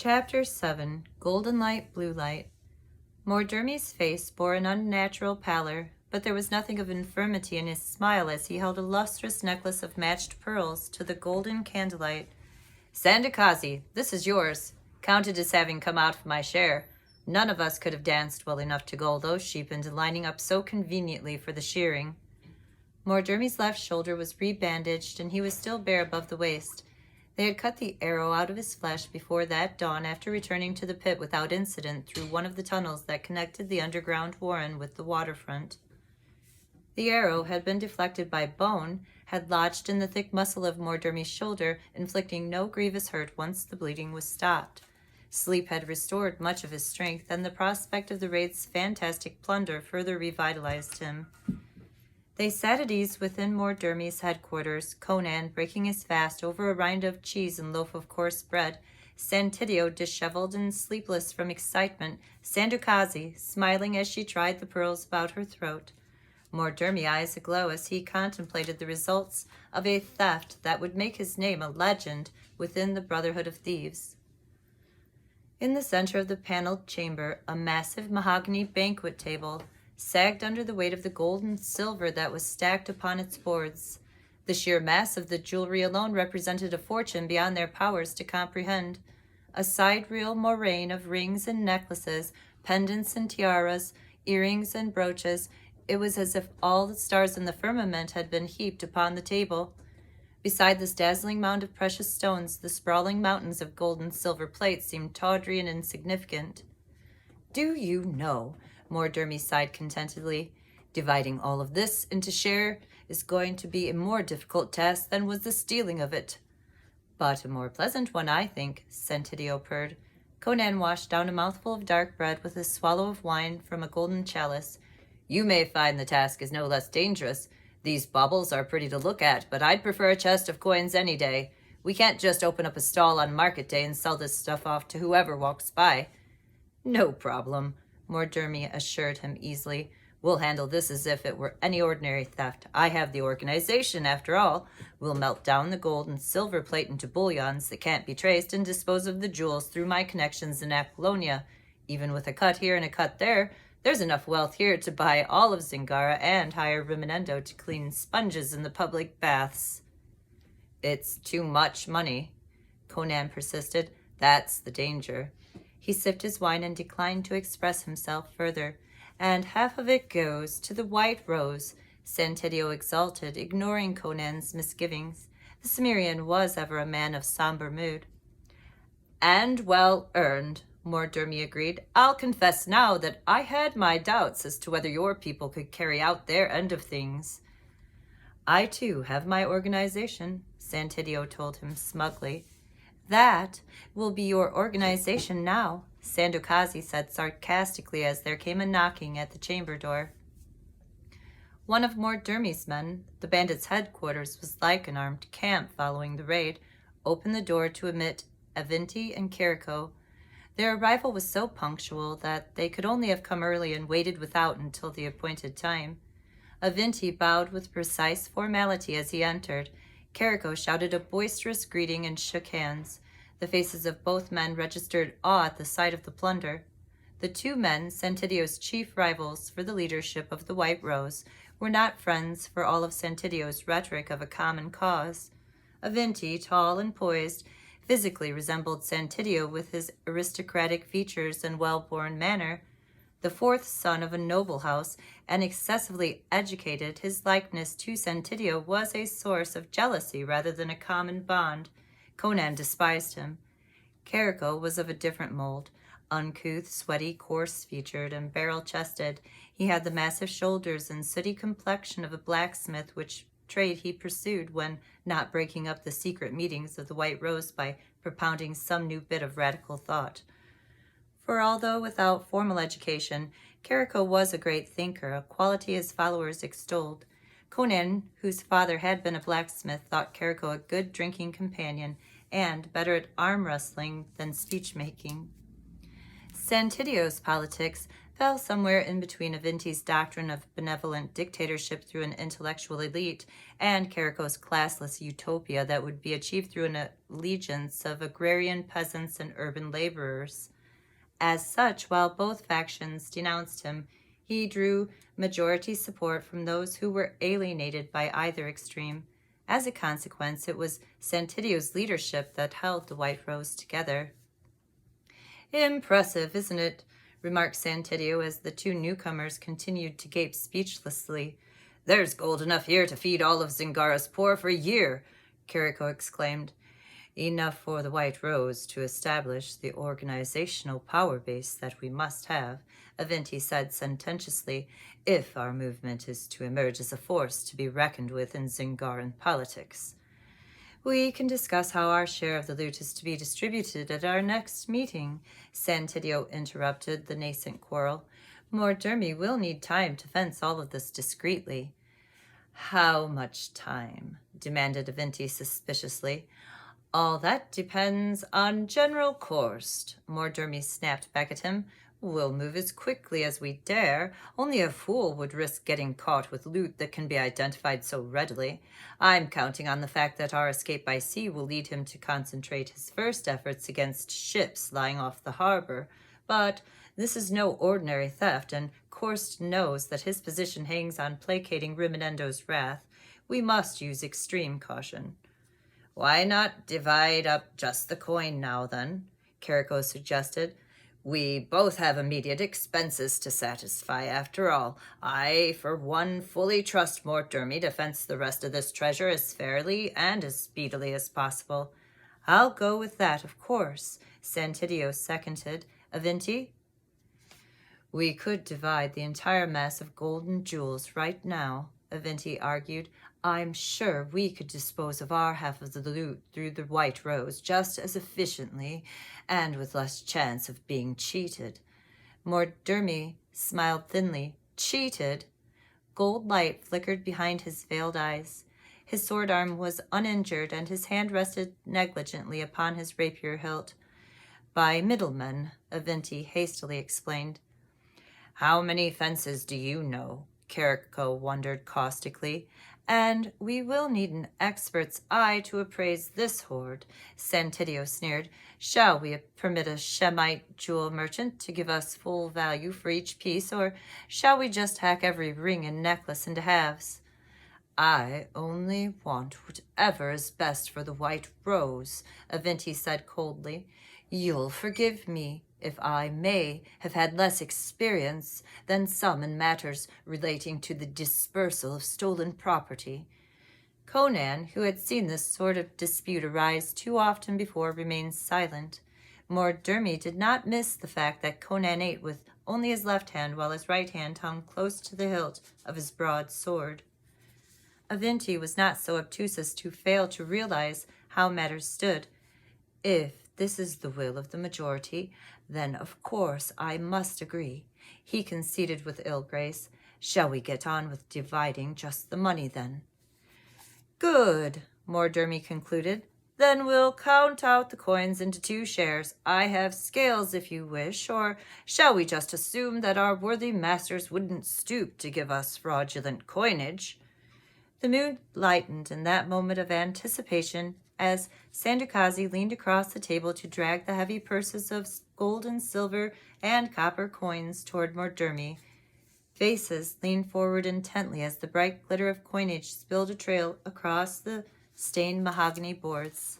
Chapter 7 Golden Light, Blue Light. Mordermy's face bore an unnatural pallor, but there was nothing of infirmity in his smile as he held a lustrous necklace of matched pearls to the golden candlelight. "Sandokazi, this is yours, counted as having come out of my share. None of us could have danced well enough to gull those sheep into lining up so conveniently for the shearing." Mordermy's left shoulder was rebandaged, and he was still bare above the waist. They had cut the arrow out of his flesh before that dawn after returning to the pit without incident through one of the tunnels that connected the underground warren with the waterfront. The arrow had been deflected by bone, had lodged in the thick muscle of Mordermy's shoulder, inflicting no grievous hurt once the bleeding was stopped. Sleep had restored much of his strength, and the prospect of the raid's fantastic plunder further revitalized him. They sat at ease within Mordermy's headquarters, Conan breaking his fast over a rind of cheese and loaf of coarse bread, Santidio disheveled and sleepless from excitement, Sandokazi smiling as she tried the pearls about her throat, Mordermy eyes aglow as he contemplated the results of a theft that would make his name a legend within the Brotherhood of Thieves. In the center of the paneled chamber, a massive mahogany banquet table sagged under the weight of the gold and silver that was stacked upon its boards. The sheer mass of the jewelry alone represented a fortune beyond their powers to comprehend. A side-reel moraine of rings and necklaces, pendants and tiaras, earrings and brooches. It was as if all the stars in the firmament had been heaped upon the table. Beside this dazzling mound of precious stones, the sprawling mountains of gold and silver plate seemed tawdry and insignificant. "Do you know," Mordermy sighed contentedly, "dividing all of this into share is going to be a more difficult task than was the stealing of it." "But a more pleasant one, I think," Santidio purred. Conan washed down a mouthful of dark bread with a swallow of wine from a golden chalice. "You may find the task is no less dangerous. These baubles are pretty to look at, but I'd prefer a chest of coins any day. We can't just open up a stall on market day and sell this stuff off to whoever walks by." "No problem," Mordermy assured him easily. "We'll handle this as if it were any ordinary theft. I have the organization, after all. We'll melt down the gold and silver plate into bullions that can't be traced and dispose of the jewels through my connections in Apollonia. Even with a cut here and a cut there, there's enough wealth here to buy all of Zingara and hire Rimanendo to clean sponges in the public baths." "It's too much money," Conan persisted. "That's the danger." He sipped his wine and declined to express himself further. "And half of it goes to the White Rose," Santidio exulted, ignoring Conan's misgivings. The Cimmerian was ever a man of somber mood. "And well earned," Mordermy agreed. "I'll confess now that I had my doubts as to whether your people could carry out their end of things." "I, too, have my organization," Santidio told him smugly. "That will be your organization now," Sandokazi said sarcastically as there came a knocking at the chamber door. One of Mordermy's men, the bandits' headquarters was like an armed camp following the raid, opened the door to admit Avinti and Kiriko. Their arrival was so punctual that they could only have come early and waited without until the appointed time. Avinti bowed with precise formality as he entered. Kiriko shouted a boisterous greeting and shook hands. The faces of both men registered awe at the sight of the plunder. The two men, Santidio's chief rivals for the leadership of the White Rose, were not friends for all of Santidio's rhetoric of a common cause. Avinti, tall and poised, physically resembled Santidio with his aristocratic features and well-born manner. The fourth son of a noble house and excessively educated, his likeness to Santidio was a source of jealousy rather than a common bond. Conan despised him. Kiriko was of a different mold. Uncouth, sweaty, coarse-featured, and barrel-chested, he had the massive shoulders and sooty complexion of a blacksmith, which trade he pursued when not breaking up the secret meetings of the White Rose by propounding some new bit of radical thought. For although without formal education, Kiriko was a great thinker, a quality his followers extolled. Conan, whose father had been a blacksmith, thought Kiriko a good drinking companion and better at arm wrestling than speech-making. Santidio's politics fell somewhere in between Avinti's doctrine of benevolent dictatorship through an intellectual elite and Carrico's classless utopia that would be achieved through an allegiance of agrarian peasants and urban laborers. As such, while both factions denounced him, he drew majority support from those who were alienated by either extreme. As a consequence, it was Santidio's leadership that held the White Rose together. "Impressive, isn't it?" remarked Santidio as the two newcomers continued to gape speechlessly. "There's gold enough here to feed all of Zingara's poor for a year," Carrico exclaimed. "Enough for the White Rose to establish the organizational power base that we must have," Avinti said sententiously, "if our movement is to emerge as a force to be reckoned with in Zingaran politics." "We can discuss how our share of the loot is to be distributed at our next meeting," Santidio interrupted the nascent quarrel. "Mordermy will need time to fence all of this discreetly." "How much time?" demanded Avinti suspiciously. "All that depends on General Korst," Mordermy snapped back at him. "We'll move as quickly as we dare. Only a fool would risk getting caught with loot that can be identified so readily. I'm counting on the fact that our escape by sea will lead him to concentrate his first efforts against ships lying off the harbor. But this is no ordinary theft, and Korst knows that his position hangs on placating Rimonendo's wrath. We must use extreme caution." "Why not divide up just the coin now, then?" Carrico suggested. "We both have immediate expenses to satisfy, after all. I, for one, fully trust Mordermy to fence the rest of this treasure as fairly and as speedily as possible." "I'll go with that, of course," Santidio seconded. "Avinti?" "We could divide the entire mass of gold and jewels right now," Avinti argued. "I'm sure we could dispose of our half of the loot through the White Rose just as efficiently and with less chance of being cheated." Mordermy smiled thinly. "Cheated?" Gold light flickered behind his veiled eyes. His sword arm was uninjured and his hand rested negligently upon his rapier hilt. "By middlemen," Avinti hastily explained. "How many fences do you know?" Carrico wondered caustically. "And we will need an expert's eye to appraise this hoard," Santidio sneered. "Shall we permit a Shemite jewel merchant to give us full value for each piece, or shall we just hack every ring and necklace into halves?" "I only want whatever is best for the White Rose," Avinti said coldly. "You'll forgive me if I may have had less experience than some in matters relating to the dispersal of stolen property." Conan, who had seen this sort of dispute arise too often before, remained silent. Mordermy did not miss the fact that Conan ate with only his left hand while his right hand hung close to the hilt of his broad sword. Avinti was not so obtuse as to fail to realize how matters stood. "If this is the will of the majority, then of course I must agree," he conceded with ill grace. "Shall we get on with dividing just the money, then?" "Good," Mordermy concluded. "Then we'll count out the coins into 2 shares. I have scales if you wish, or shall we just assume that our worthy masters wouldn't stoop to give us fraudulent coinage?" The mood lightened in that moment of anticipation as Sandukazi leaned across the table to drag the heavy purses of gold and silver and copper coins toward Mordermy. Faces leaned forward intently as the bright glitter of coinage spilled a trail across the stained mahogany boards.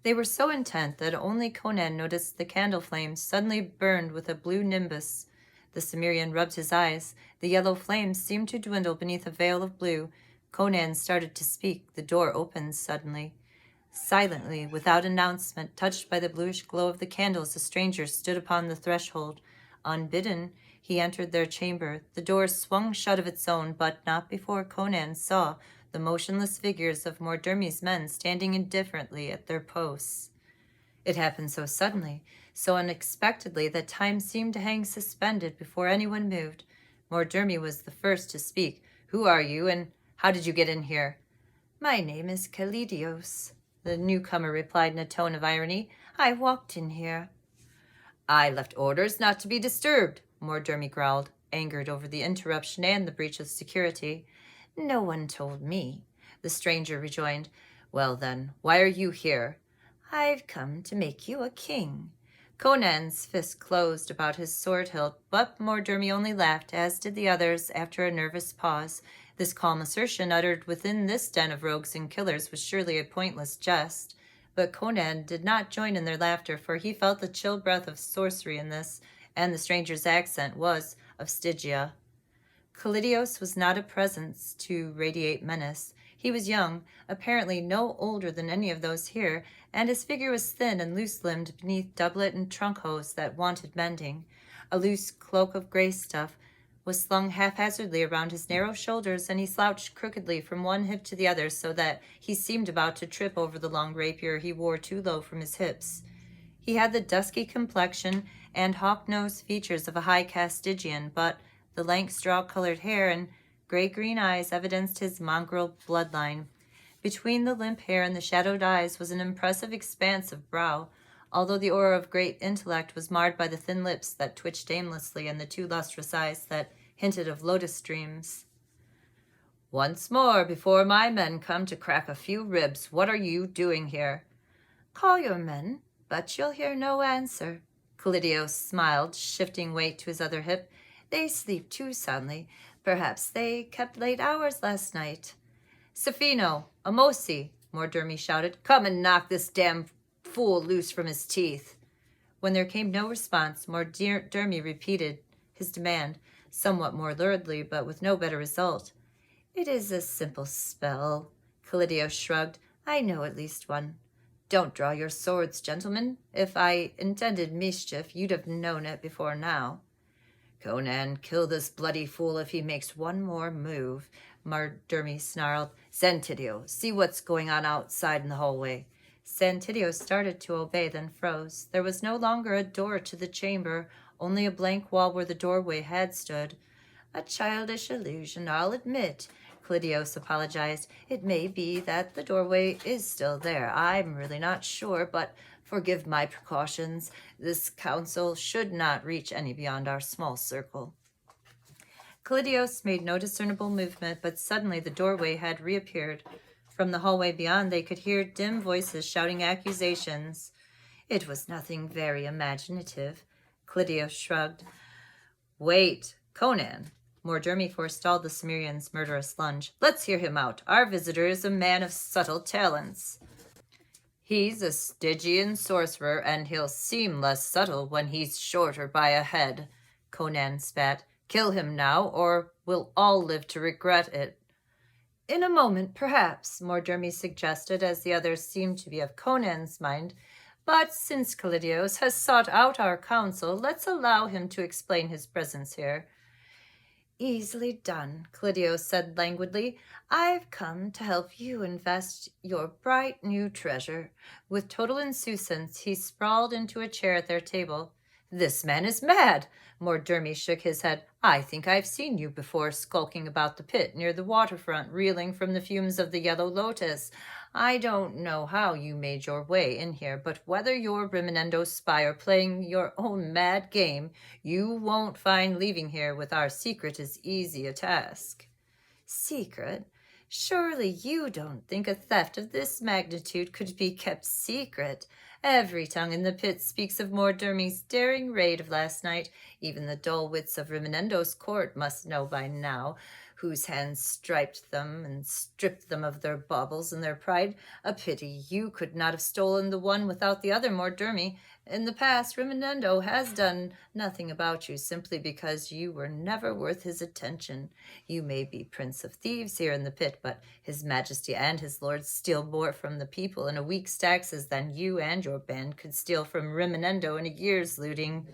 They were so intent that only Conan noticed the candle flames suddenly burned with a blue nimbus. The Cimmerian rubbed his eyes. The yellow flames seemed to dwindle beneath a veil of blue. Conan started to speak. The door opened suddenly. Silently, without announcement, touched by the bluish glow of the candles, a stranger stood upon the threshold. Unbidden, he entered their chamber. The door swung shut of its own, but not before Conan saw the motionless figures of Mordermy's men standing indifferently at their posts. It happened so suddenly, so unexpectedly, that time seemed to hang suspended before anyone moved. Mordermy was the first to speak. "Who are you, and how did you get in here?" "My name is Kalidios," the newcomer replied in a tone of irony. "I walked in here." I left orders not to be disturbed, Mordermy growled, angered over the interruption and the breach of security. No one told me, the stranger rejoined. Well then, why are you here? I've come to make you a king. Conan's fist closed about his sword hilt, but Mordermy only laughed, as did the others, after a nervous pause. This calm assertion, uttered within this den of rogues and killers, was surely a pointless jest. But Conan did not join in their laughter, for he felt the chill breath of sorcery in this, and the stranger's accent was of Stygia. Callidios was not a presence to radiate menace. He was young, apparently no older than any of those here, and his figure was thin and loose-limbed beneath doublet and trunk hose that wanted mending. A loose cloak of gray stuff was slung haphazardly around his narrow shoulders, and he slouched crookedly from one hip to the other so that he seemed about to trip over the long rapier he wore too low from his hips. He had the dusky complexion and hawk-nosed features of a high-caste Stygian, but the lank straw-colored hair and gray-green eyes evidenced his mongrel bloodline. Between the limp hair and the shadowed eyes was an impressive expanse of brow, although the aura of great intellect was marred by the thin lips that twitched aimlessly and the two lustrous eyes that hinted of lotus dreams. Once more, before my men come to crack a few ribs, what are you doing here? Call your men, but you'll hear no answer. Callidios smiled, shifting weight to his other hip. They sleep too soundly. Perhaps they kept late hours last night. Safino, Amosi, Mordermy shouted. Come and knock this damn fool loose from his teeth. When there came no response, Mordermy repeated his demand, somewhat more luridly, but with no better result. It is a simple spell. Callidios shrugged. I know at least one. Don't draw your swords, gentlemen. If I intended mischief, you'd have known it before now. Conan, kill this bloody fool if he makes one more move, Mordermy snarled. Santidio, see what's going on outside in the hallway. Santidio started to obey, then froze. There was no longer a door to the chamber, only a blank wall where the doorway had stood. A childish illusion, I'll admit, Callidios apologized. It may be that the doorway is still there. I'm really not sure, but forgive my precautions. This council should not reach any beyond our small circle. Callidios made no discernible movement, but suddenly the doorway had reappeared. From the hallway beyond, they could hear dim voices shouting accusations. It was nothing very imaginative. Callidios shrugged. Wait, Conan. Mordermy forestalled the Cimmerian's murderous lunge. Let's hear him out. Our visitor is a man of subtle talents. He's a Stygian sorcerer, and he'll seem less subtle when he's shorter by a head, Conan spat. Kill him now, or we'll all live to regret it. In a moment, perhaps, Mordermy suggested, as the others seemed to be of Conan's mind. But since Callidios has sought out our council, let's allow him to explain his presence here. Easily done, Callidios said languidly. I've come to help you invest your bright new treasure. With total insouciance, he sprawled into a chair at their table. This man is mad. Mordermy shook his head. I think I've seen you before, skulking about the pit near the waterfront, reeling from the fumes of the Yellow Lotus. I don't know how you made your way in here, but whether you're Rimonendo's spy or playing your own mad game, you won't find leaving here with our secret as easy a task. Secret? Surely you don't think a theft of this magnitude could be kept secret? Every tongue in the pit speaks of Mordermy's daring raid of last night. Even the dull wits of Rimonendo's court must know by now, whose hands striped them and stripped them of their baubles and their pride. A pity you could not have stolen the one without the other, Mordermy. In the past, Rimonendo has done nothing about you simply because you were never worth his attention. You may be Prince of Thieves here in the pit, but his Majesty and his lords steal more from the people in a week's taxes than you and your band could steal from Rimonendo in a year's looting.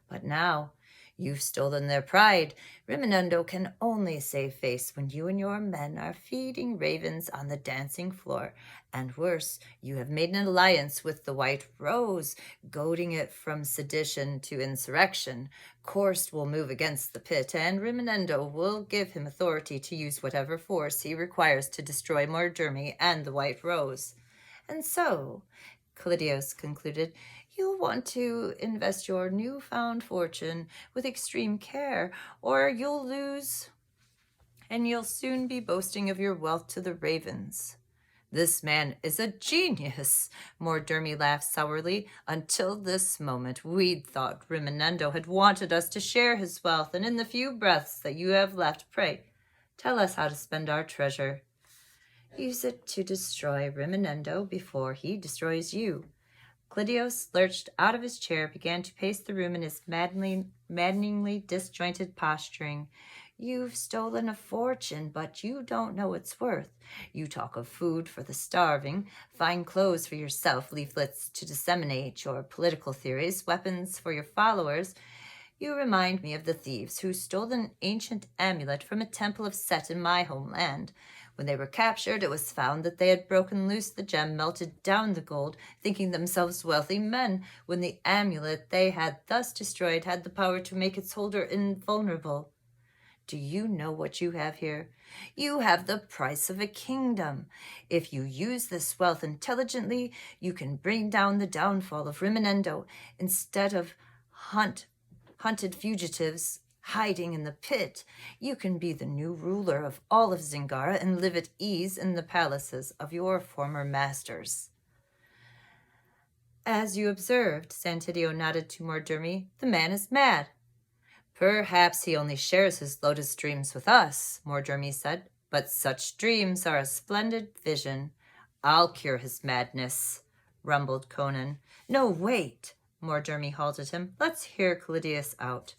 But now you've stolen their pride. Rimonendo can only save face when you and your men are feeding ravens on the dancing floor. And worse, you have made an alliance with the White Rose, goading it from sedition to insurrection. Korst will move against the pit, and Rimonendo will give him authority to use whatever force he requires to destroy Mordermy and the White Rose. And so, Callidios concluded, you want to invest your newfound fortune with extreme care, or you'll lose, and you'll soon be boasting of your wealth to the ravens." "This man is a genius," Mordurmi laughed sourly. "Until this moment, we'd thought Rimonendo had wanted us to share his wealth, and in the few breaths that you have left, pray, tell us how to spend our treasure." "Use it to destroy Rimonendo before he destroys you." Clydios lurched out of his chair, began to pace the room in his maddeningly disjointed posturing. "You've stolen a fortune, but you don't know its worth. You talk of food for the starving, fine clothes for yourself, leaflets to disseminate your political theories, weapons for your followers. You remind me of the thieves who stole an ancient amulet from a temple of Set in my homeland. When they were captured, it was found that they had broken loose the gem, melted down the gold, thinking themselves wealthy men, when the amulet they had thus destroyed had the power to make its holder invulnerable. Do you know what you have here? You have the price of a kingdom. If you use this wealth intelligently, you can bring down the downfall of Rimonendo instead of hunted fugitives hiding in the pit. You can be the new ruler of all of Zingara and live at ease in the palaces of your former masters." "As you observed," Santidio nodded to Mordurmi, "the man is mad." "Perhaps he only shares his lotus dreams with us," Mordurmi said, "but such dreams are a splendid vision." "I'll cure his madness," rumbled Conan. "No, wait," Mordurmi halted him. "Let's hear Clydius out."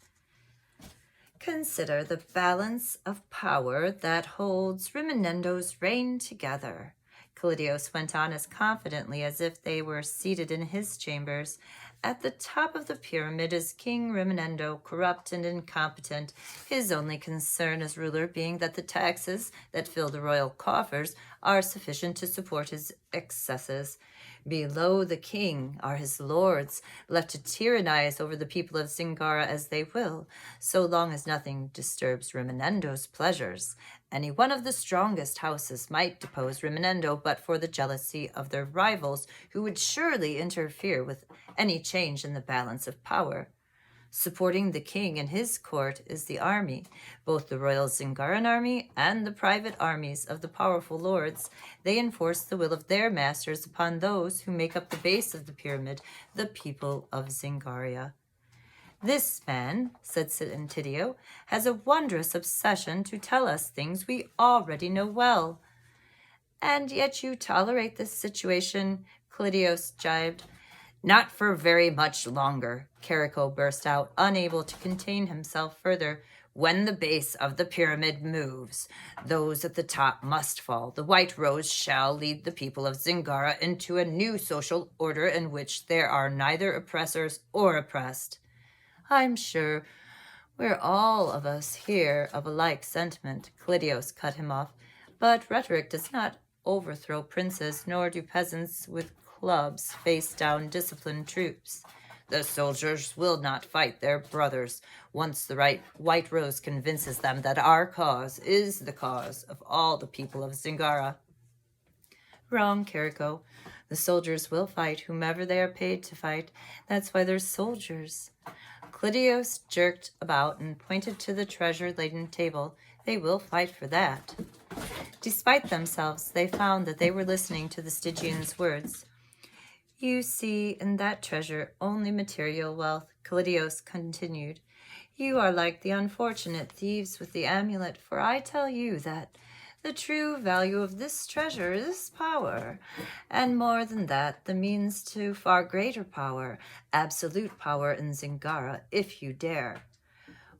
"Consider the balance of power that holds Rimonendo's reign together," Clydios went on as confidently as if they were seated in his chambers. "At the top of the pyramid is King Rimonendo, corrupt and incompetent, his only concern as ruler being that the taxes that fill the royal coffers are sufficient to support his excesses. Below the king are his lords, left to tyrannize over the people of Zingara as they will, so long as nothing disturbs Rimonendo's pleasures. Any one of the strongest houses might depose Rimonendo but for the jealousy of their rivals, who would surely interfere with any change in the balance of power. Supporting the king and his court is the army, both the royal Zingaran army and the private armies of the powerful lords. They enforce the will of their masters upon those who make up the base of the pyramid, the people of Zingaria." "This man," said Santidio, "has a wondrous obsession to tell us things we already know well." "And yet you tolerate this situation," Clydios jibed. "Not for very much longer," Carrico burst out, unable to contain himself further. "When the base of the pyramid moves, those at the top must fall. The White Rose shall lead the people of Zingara into a new social order in which there are neither oppressors or oppressed." "I'm sure we're all of us here of a like sentiment," Clydios cut him off. "But rhetoric does not overthrow princes, nor do peasants with clubs face down disciplined troops. The soldiers will not fight their brothers once the White Rose convinces them that our cause is the cause of all the people of Zingara." "Wrong, Carrico. The soldiers will fight whomever they are paid to fight. That's why they're soldiers." Clydios jerked about and pointed to the treasure-laden table. "They will fight for that." Despite themselves, they found that they were listening to the Stygian's words. "You see in that treasure only material wealth," Clydios continued. "You are like the unfortunate thieves with the amulet, for I tell you that the true value of this treasure is power, and more than that, the means to far greater power, absolute power in Zingara, if you dare."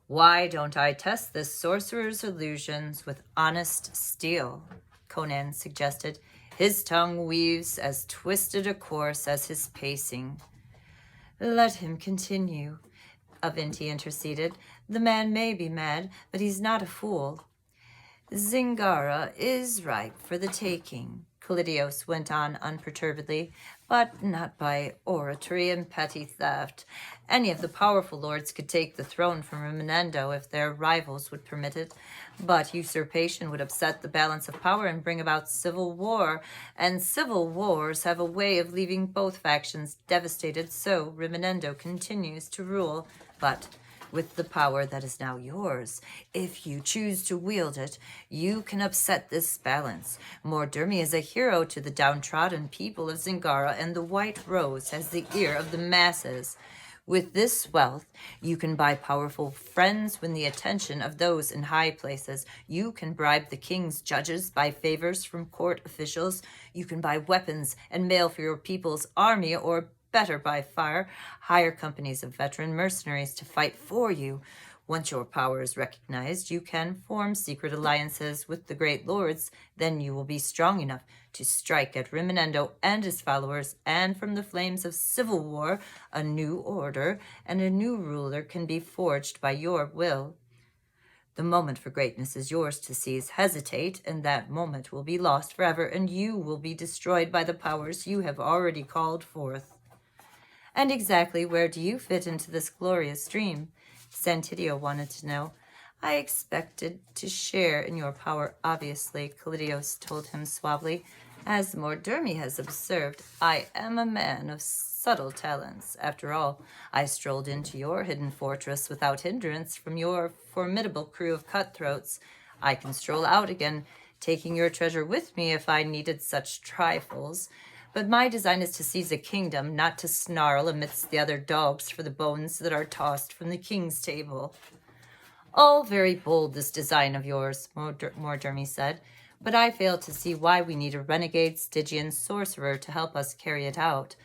"Why don't I test this sorcerer's illusions with honest steel?" Conan suggested. "His tongue weaves as twisted a course as his pacing." "Let him continue," Avinti interceded. "The man may be mad, but he's not a fool." "Zingara is ripe for the taking," Clydios went on unperturbedly, but not by oratory and petty theft. Any of the powerful lords could take the throne from Rimonendo if their rivals would permit it, but usurpation would upset the balance of power and bring about civil war, and civil wars have a way of leaving both factions devastated, so Rimonendo continues to rule, but with the power that is now yours. If you choose to wield it, you can upset this balance. Mordurmi is a hero to the downtrodden people of Zingara, and the White Rose has the ear of the masses. With this wealth, you can buy powerful friends, win the attention of those in high places. You can bribe the king's judges, buy favors from court officials. You can buy weapons and mail for your people's army, or better by far, hire companies of veteran mercenaries to fight for you. Once your power is recognized, you can form secret alliances with the great lords. Then you will be strong enough to strike at Rimonendo and his followers, and from the flames of civil war, a new order and a new ruler can be forged by your will. The moment for greatness is yours to seize. Hesitate, and that moment will be lost forever, and you will be destroyed by the powers you have already called forth. And exactly where do you fit into this glorious dream? Santidio wanted to know. I expected to share in your power, obviously, Callidios told him suavely. As Mordurmi has observed, I am a man of subtle talents. After all, I strolled into your hidden fortress without hindrance from your formidable crew of cutthroats. I can stroll out again, taking your treasure with me if I needed such trifles. But my design is to seize a kingdom, not to snarl amidst the other dogs for the bones that are tossed from the king's table. All very bold, this design of yours, Mordurmi said, but I fail to see why we need a renegade Stygian sorcerer to help us carry it out.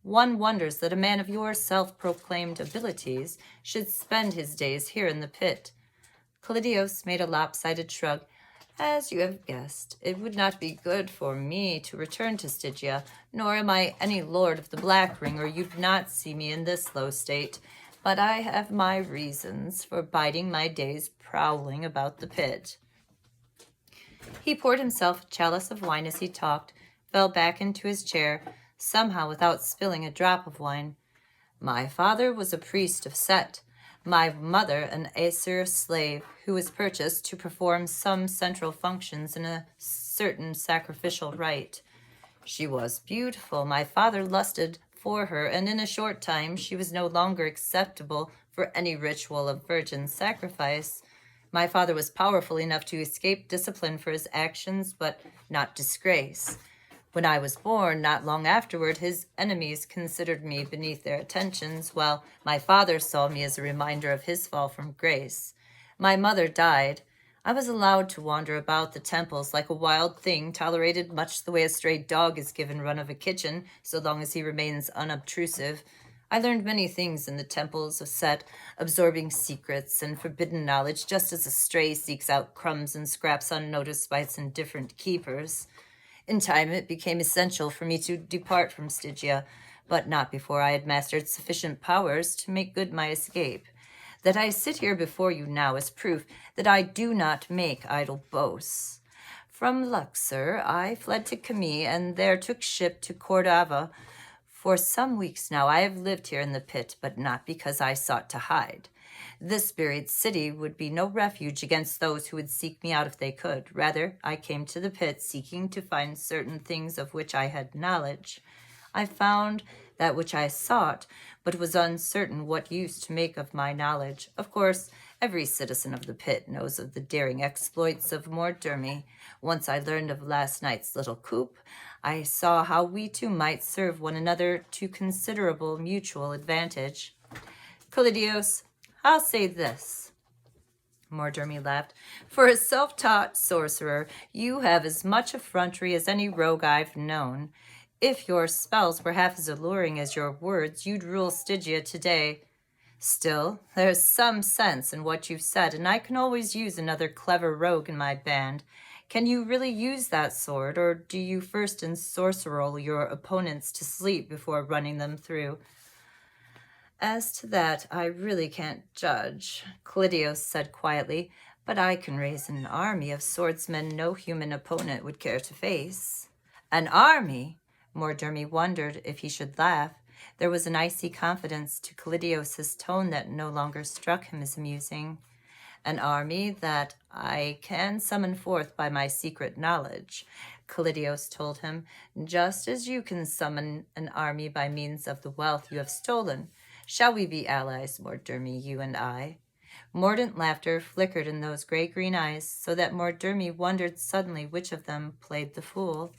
One wonders that a man of your self-proclaimed abilities should spend his days here in the pit. Callidios made a lopsided shrug. As you have guessed, it would not be good for me to return to Stygia, nor am I any lord of the Black Ring, or you'd not see me in this low state. But I have my reasons for biding my days prowling about the pit. He poured himself a chalice of wine as he talked, fell back into his chair, somehow without spilling a drop of wine. My father was a priest of Set. My mother an Aesir slave who was purchased to perform some central functions in a certain sacrificial rite. She was beautiful. My father lusted for her, and in a short time she was no longer acceptable for any ritual of virgin sacrifice. My father was powerful enough to escape discipline for his actions, but not disgrace. When I was born, not long afterward, his enemies considered me beneath their attentions, while my father saw me as a reminder of his fall from grace. My mother died. I was allowed to wander about the temples like a wild thing, tolerated much the way a stray dog is given run of a kitchen, so long as he remains unobtrusive. I learned many things in the temples of Set, absorbing secrets and forbidden knowledge, just as a stray seeks out crumbs and scraps unnoticed by its indifferent keepers. In time, it became essential for me to depart from Stygia, but not before I had mastered sufficient powers to make good my escape. That I sit here before you now is proof that I do not make idle boasts. From Luxor, I fled to Cami, and there took ship to Cordova. For some weeks now I have lived here in the pit, but not because I sought to hide. This buried city would be no refuge against those who would seek me out if they could. Rather, I came to the pit seeking to find certain things of which I had knowledge. I found that which I sought, but was uncertain what use to make of my knowledge. Of course, every citizen of the pit knows of the daring exploits of Mordurmi. Once I learned of last night's little coup, I saw how we two might serve one another to considerable mutual advantage. Callidios, I'll say this. Mordurmi laughed. For a self-taught sorcerer, you have as much effrontery as any rogue I've known. If your spells were half as alluring as your words, you'd rule Stygia today. Still, there's some sense in what you've said, and I can always use another clever rogue in my band. Can you really use that sword, or do you first ensorcerole your opponents to sleep before running them through? As to that, I really can't judge, Callidios said quietly, but I can raise an army of swordsmen no human opponent would care to face. An army? Mordurmy wondered if he should laugh. There was an icy confidence to Callidios' tone that no longer struck him as amusing. An army that I can summon forth by my secret knowledge, Callidios told him, just as you can summon an army by means of the wealth you have stolen. Shall we be allies, Mordurmy, you and I? Mordant laughter flickered in those gray-green eyes, so that Mordurmy wondered suddenly which of them played the fool.